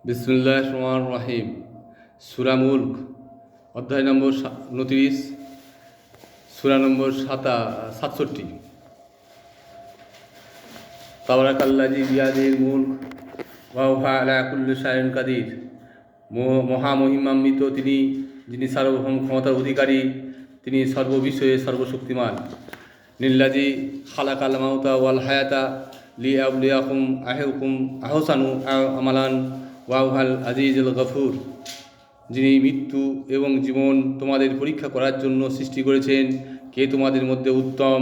বিসমিল্লাহির রহমানির রহিম। সূরা মুলক, অধ্যায় নম্বর 29, সূরা নম্বর 67। তাবারাকাল্লাযী বিয়াদিহিল মুলক ওয়া হুয়া আলা কুল্লি শাইইন কাদির। মহামহিমান্বিত তিনি, যিনি সার্বভৌম ক্ষমতার অধিকারী, তিনি সর্ববিষয়ে সর্বশক্তিমান। লিল্লাযী খালাকাল মাউতা ওয়াল হায়াতা লিয়াবলুয়াকুম আইয়ুকুম আহসানু আমালান ওয়া হুয়াল আজিজুল গফুর। যিনি মৃত্যু এবং জীবন তোমাদের পরীক্ষা করার জন্য সৃষ্টি করেছেন, কে তোমাদের মধ্যে উত্তম,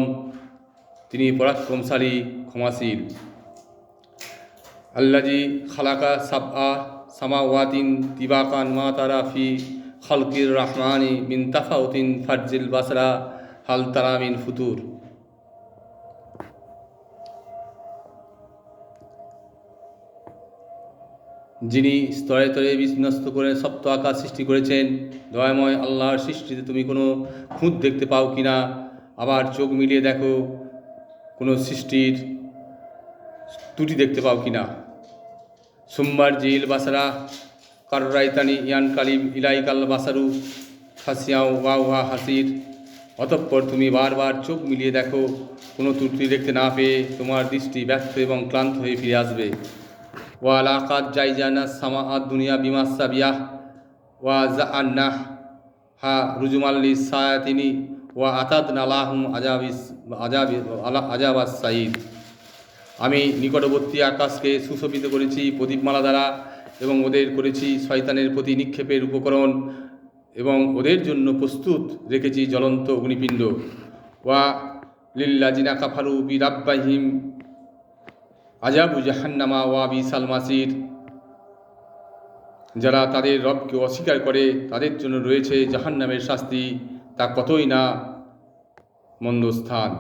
তিনি পরাক্রমশালী, ক্ষমাশীল। আল্লাযী খালাকা সাবআ সামাওয়াতিন তিবাকান মা তারা ফি খালকির রহমানি মিন তাফাউতিন ফারজিল বাসরা হাল তারা মিন ফুতুর। যিনি স্তরে স্তরে বিন্যস্ত করে সপ্ত আকাশ সৃষ্টি করেছেন, দয়াময় আল্লাহর সৃষ্টিতে তুমি কোনো খুঁত দেখতে পাও কিনা? আবার চোখ মিলিয়ে দেখো, কোনো সৃষ্টির ত্রুটি দেখতে পাও কিনা? সুম্মার জিল বাসারা কাররাইতানি ইয়ান কালিম ইলাইকাল বাসারু হাসিয়াও ওয়াওয়া হাসির। অতঃপর তুমি বারবার চোখ মিলিয়ে দেখো, কোনো ত্রুটি দেখতে না পেয়ে তোমার দৃষ্টি ব্যর্থ এবং ক্লান্ত হয়ে ফিরে আসবে। ওয়া লাকাদ জাইজানা সামাআদ দুনিয়া বিমাসাবিয়াহ ওয়া জাআন্নাহ হা রুজুমাল্লি সায়াতিনি ওয়া আতাদনা লাহুম আজাবাস সাঈদ। আমি নিকটবর্তী আকাশকে সুশোভিত করেছি প্রদীপমালা দ্বারা, এবং ওদের করেছি শয়তানের প্রতি নিক্ষেপের উপকরণ, এবং ওদের জন্য প্রস্তুত রেখেছি জ্বলন্ত অগ্নিপিণ্ড। ওয়া লিল্লাযিনা কাফারু বিরাব্বাহিম আযাবু জাহান্নামা ওয়া বিসাল মাসির। যারা তাদের রবকে অস্বীকার করে, তাদের জন্য রয়েছে জাহান্নামের শাস্তি, তা কতই না মন্দ স্থান।